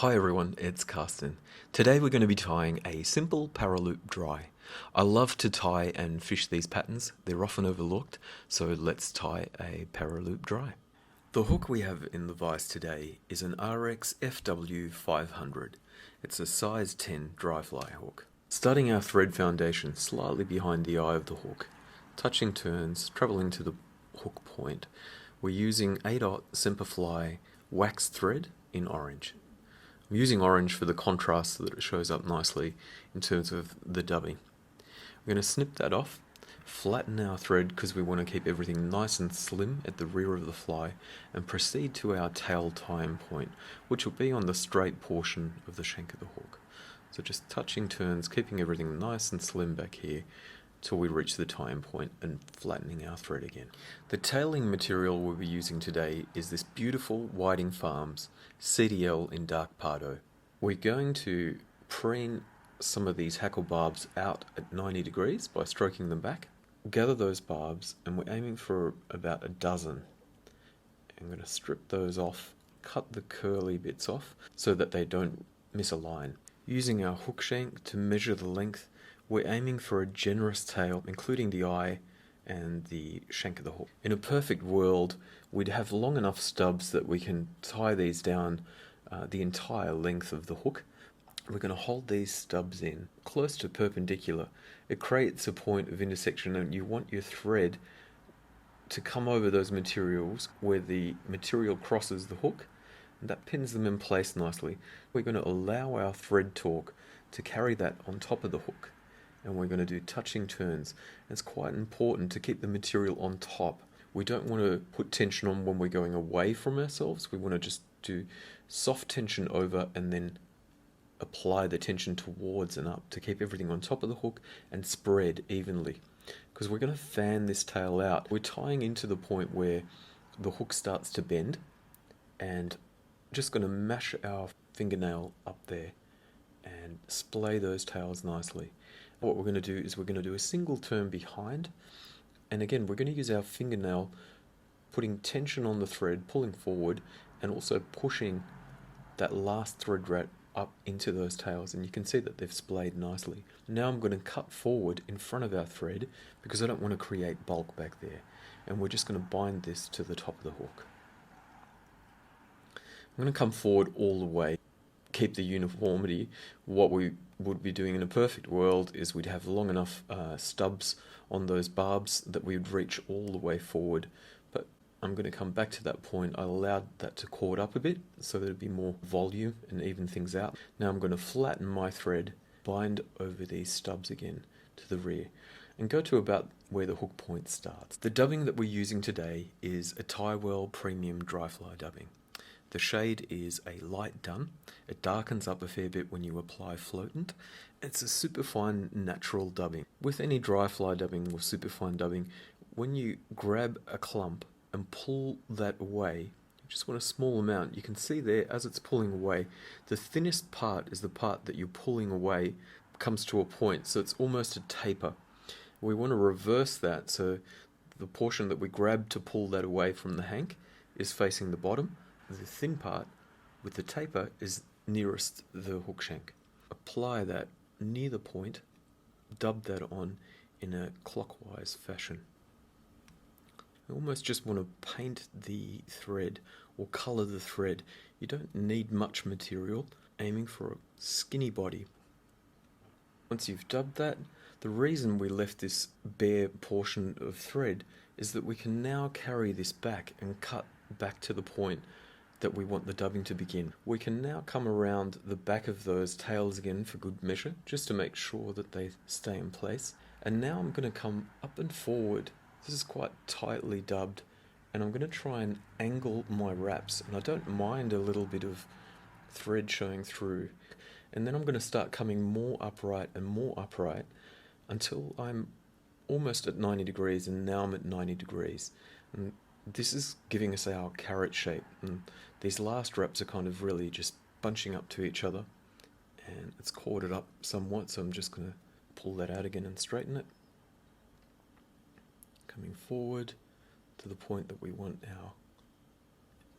Hi everyone, it's Karsten. Today we're going to be tying a simple Paraloop dry. I love to tie and fish these patterns, they're often overlooked, so let's tie a Paraloop dry. The hook we have in the vise today is an Ahrex FW500. It's a size 10 dry fly hook. Starting our thread foundation slightly behind the eye of the hook, touching turns, travelling to the hook point, we're using 8/0 Semperfli wax thread in orange. I'm using orange for the contrast so that it shows up nicely in terms of the dubbing. We're going to snip that off, flatten our thread because we want to keep everything nice and slim at the rear of the fly, and proceed to our tail tie-in point, which will be on the straight portion of the shank of the hook. So just touching turns, keeping everything nice and slim back here till we reach the tie-in point and flattening our thread again. The tailing material we'll be using today is this beautiful Whiting Farms CDL in dark Pardo. We're going to preen some of these hackle barbs out at 90 degrees by stroking them back. Gather those barbs and we're aiming for about a dozen. I'm going to strip those off, cut the curly bits off so that they don't misalign. Using our hook shank to measure the length, we're aiming for a generous tail, including the eye and the shank of the hook. In a perfect world, we'd have long enough stubs that we can tie these down the entire length of the hook. We're going to hold these stubs in close to perpendicular. It creates a point of intersection, and you want your thread to come over those materials where the material crosses the hook, and that pins them in place nicely. We're going to allow our thread torque to carry that on top of the hook, and we're going to do touching turns. It's quite important to keep the material on top. We don't want to put tension on when we're going away from ourselves. We want to just do soft tension over and then apply the tension towards and up to keep everything on top of the hook and spread evenly. Because we're going to fan this tail out. We're tying into the point where the hook starts to bend, and just going to mash our fingernail up there and splay those tails nicely. What we're going to do is we're going to do a single turn behind, and again we're going to use our fingernail putting tension on the thread, pulling forward, and also pushing that last thread rat up into those tails, and you can see that they've splayed nicely. Now I'm going to cut forward in front of our thread because I don't want to create bulk back there, and we're just going to bind this to the top of the hook. I'm going to come forward all the way, keep the uniformity. What we would be doing in a perfect world is we'd have long enough stubs on those barbs that we would reach all the way forward, but I'm going to come back to that point. I allowed that to cord up a bit so there'd be more volume and even things out. Now I'm going to flatten my thread, bind over these stubs again to the rear, and go to about where the hook point starts. The dubbing that we're using today is a Tiewell Premium Dry Fly dubbing. The shade is a light dun. It darkens up a fair bit when you apply floatant. It's a superfine natural dubbing. With any dry fly dubbing or superfine dubbing, when you grab a clump and pull that away, you just want a small amount. You can see there as it's pulling away, the thinnest part is the part that you're pulling away comes to a point, so it's almost a taper. We want to reverse that, so the portion that we grab to pull that away from the hank is facing the bottom. The thin part with the taper is nearest the hook shank. Apply that near the point, dub that on in a clockwise fashion. I almost just want to paint the thread or colour the thread. You don't need much material, aiming for a skinny body. Once you've dubbed that, the reason we left this bare portion of thread is that we can now carry this back and cut back to the point that we want the dubbing to begin. We can now come around the back of those tails again for good measure, just to make sure that they stay in place. And now I'm going to come up and forward. This is quite tightly dubbed, and I'm going to try and angle my wraps, and I don't mind a little bit of thread showing through. And then I'm going to start coming more upright and more upright until I'm almost at 90 degrees, and now I'm at 90 degrees. And this is giving us our carrot shape, and these last wraps are kind of really just bunching up to each other, and it's corded up somewhat, so I'm just going to pull that out again and straighten it. Coming forward to the point that we want our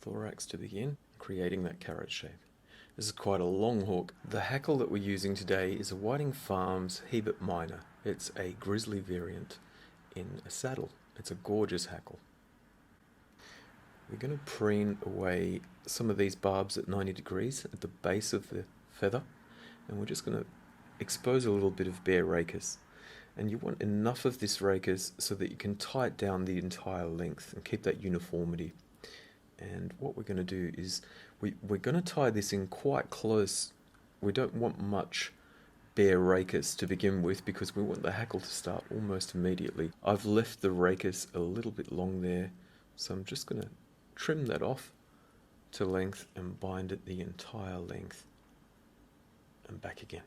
thorax to begin, creating that carrot shape. This is quite a long hook. The hackle that we're using today is a Whiting Farms Hebert Minor. It's a Grizzly variant in a saddle. It's a gorgeous hackle. We're going to preen away some of these barbs at 90 degrees at the base of the feather, and we're just going to expose a little bit of bare rachis. And you want enough of this rachis so that you can tie it down the entire length and keep that uniformity. And what we're going to do is we're going to tie this in quite close. We don't want much bare rachis to begin with because we want the hackle to start almost immediately. I've left the rachis a little bit long there, so I'm just going to trim that off to length and bind it the entire length and back again.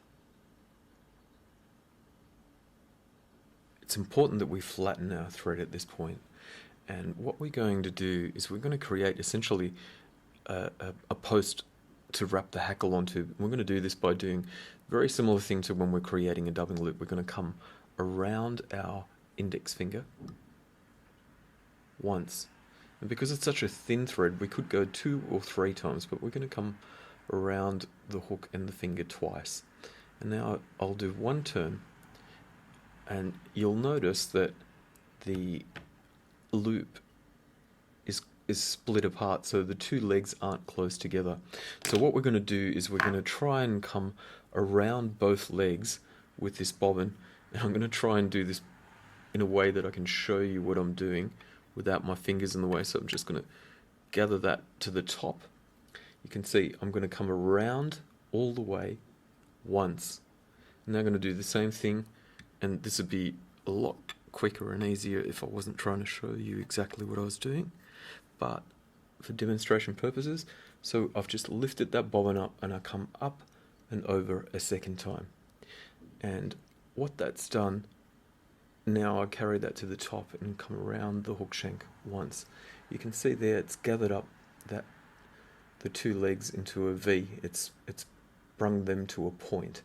It's important that we flatten our thread at this point. And what we're going to do is we're going to create essentially a post to wrap the hackle onto. We're going to do this by doing a very similar thing to when we're creating a dubbing loop. We're going to come around our index finger once. And because it's such a thin thread, we could go 2 or 3 times, but we're going to come around the hook and the finger twice. And now I'll do 1 turn, and you'll notice that the loop is split apart, so the 2 legs aren't close together. So what we're going to do is we're going to try and come around both legs with this bobbin, and I'm going to try and do this in a way that I can show you what I'm doing without my fingers in the way. So I'm just going to gather that to the top. You can see I'm going to come around all the way once. Now I'm going to do the same thing, and this would be a lot quicker and easier if I wasn't trying to show you exactly what I was doing, but for demonstration purposes, so I've just lifted that bobbin up and I come up and over a second time. And what that's done, now I carry that to the top and come around the hook shank once. You can see there it's gathered up that the 2 legs into a V. It's brung them to a point.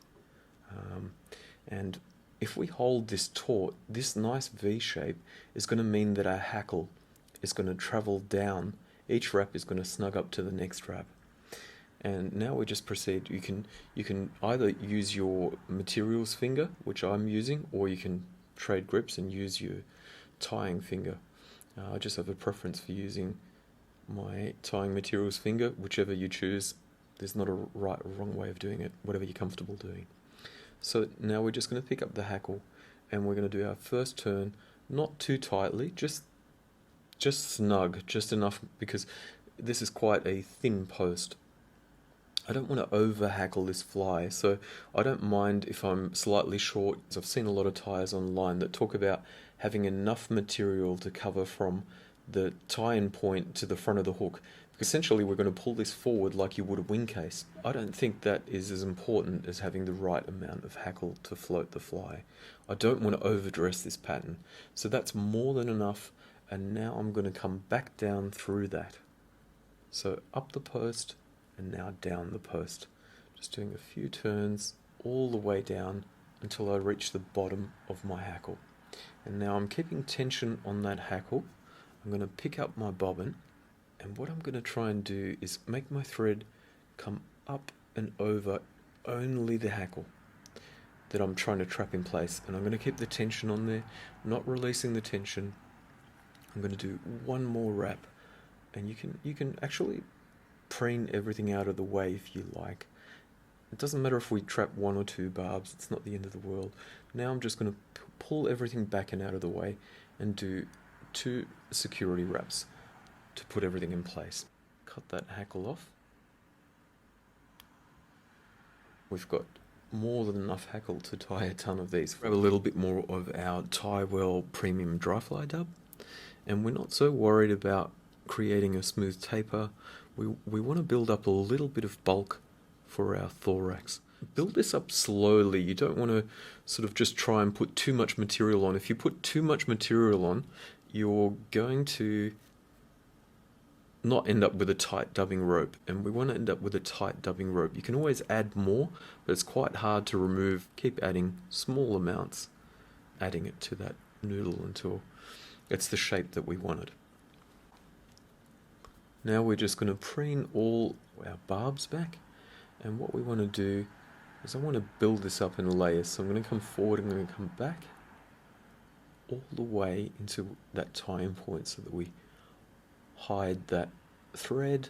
And if we hold this taut, this nice V shape is going to mean that our hackle is going to travel down. Each wrap is going to snug up to the next wrap. And now we just proceed. You can either use your materials finger, which I'm using, or you can trade grips and use your tying finger. I just have a preference for using my tying materials finger, whichever you choose. There's not a right or wrong way of doing it, whatever you're comfortable doing. So now we're just going to pick up the hackle, and we're going to do our first turn, not too tightly, just snug, just enough, because this is quite a thin post. I don't want to over hackle this fly, so I don't mind if I'm slightly short. I've seen a lot of tyers online that talk about having enough material to cover from the tie-in point to the front of the hook. Essentially, we're going to pull this forward like you would a wing case. I don't think that is as important as having the right amount of hackle to float the fly. I don't want to overdress this pattern. So that's more than enough, and now I'm going to come back down through that. So up the post, and now down the post. Just doing a few turns all the way down until I reach the bottom of my hackle. And now I'm keeping tension on that hackle. I'm going to pick up my bobbin, and what I'm going to try and do is make my thread come up and over only the hackle that I'm trying to trap in place. And I'm going to keep the tension on there, not releasing the tension. I'm going to do 1 more wrap, and you can actually preen everything out of the way if you like. It doesn't matter if we trap 1 or 2 barbs, it's not the end of the world. Now I'm just going to pull everything back and out of the way and do 2 security wraps to put everything in place. Cut that hackle off. We've got more than enough hackle to tie a ton of these. Grab a little bit more of our Tiewell premium dry fly dub, and we're not so worried about creating a smooth taper. We want to build up a little bit of bulk for our thorax. Build this up slowly. You don't want to sort of just try and put too much material on. If you put too much material on, you're going to not end up with a tight dubbing rope, and we want to end up with a tight dubbing rope. You can always add more, but it's quite hard to remove. Keep adding small amounts, adding it to that noodle until it's the shape that we wanted. Now we're just going to preen all our barbs back, And what we want to do is I want to build this up in layers. So I'm going to come forward, I'm going to come back all the way into that tying point so that we hide that thread,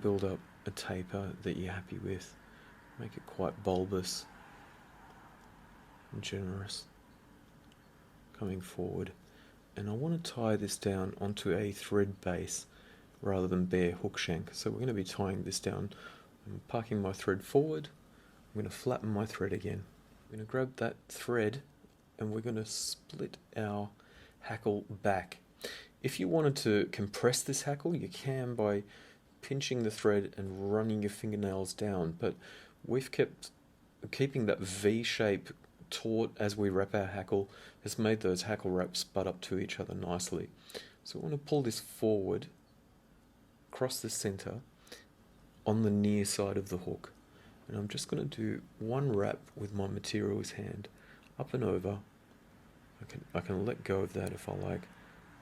build up a taper that you're happy with, make it quite bulbous and generous, coming forward. And I want to tie this down onto a thread base rather than bare hook shank. So we're going to be tying this down. I'm parking my thread forward, I'm going to flatten my thread again. I'm going to grab that thread and we're going to split our hackle back. If you wanted to compress this hackle, you can by pinching the thread and running your fingernails down, but we've keeping that V shape taut as we wrap our hackle has made those hackle wraps butt up to each other nicely. So I want to pull this forward across the center on the near side of the hook, and I'm just going to do one wrap with my materials hand up and over. I can let go of that if I like,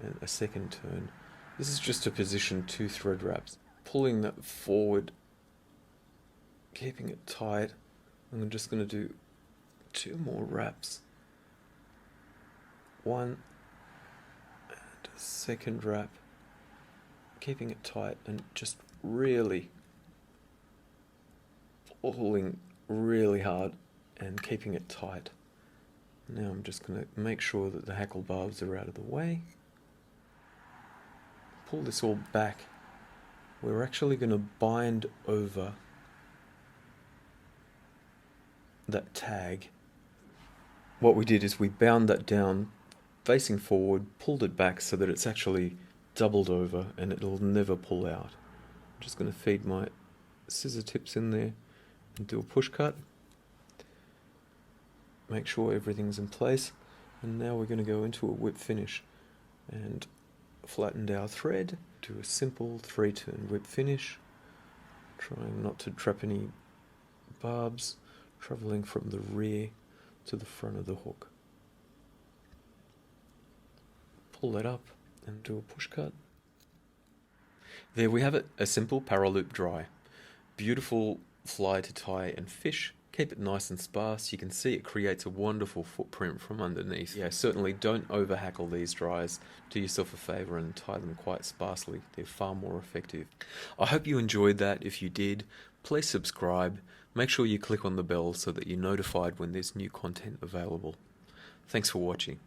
and a second turn. This is just to position 2 thread wraps, pulling that forward, keeping it tight. I'm just going to do 2 more wraps, one and a second wrap, keeping it tight and just really pulling really hard and keeping it tight. Now I'm just going to make sure that the hackle barbs are out of the way. Pull this all back. We're actually going to bind over that tag. What we did is we bound that down facing forward, pulled it back so that it's actually doubled over and it'll never pull out. I'm just going to feed my scissor tips in there and do a push cut. Make sure everything's in place, and now we're going to go into a whip finish and flattened our thread, do a simple 3-turn whip finish, trying not to trap any barbs, travelling from the rear to the front of the hook. Pull that up and do a push cut. There we have it, a simple Paraloop dry. Beautiful fly to tie and fish. Keep it nice and sparse. You can see it creates a wonderful footprint from underneath. Yeah, certainly don't over hackle these dries. Do yourself a favour and tie them quite sparsely. They're far more effective. I hope you enjoyed that. If you did, please subscribe. Make sure you click on the bell so that you're notified when there's new content available. Thanks for watching.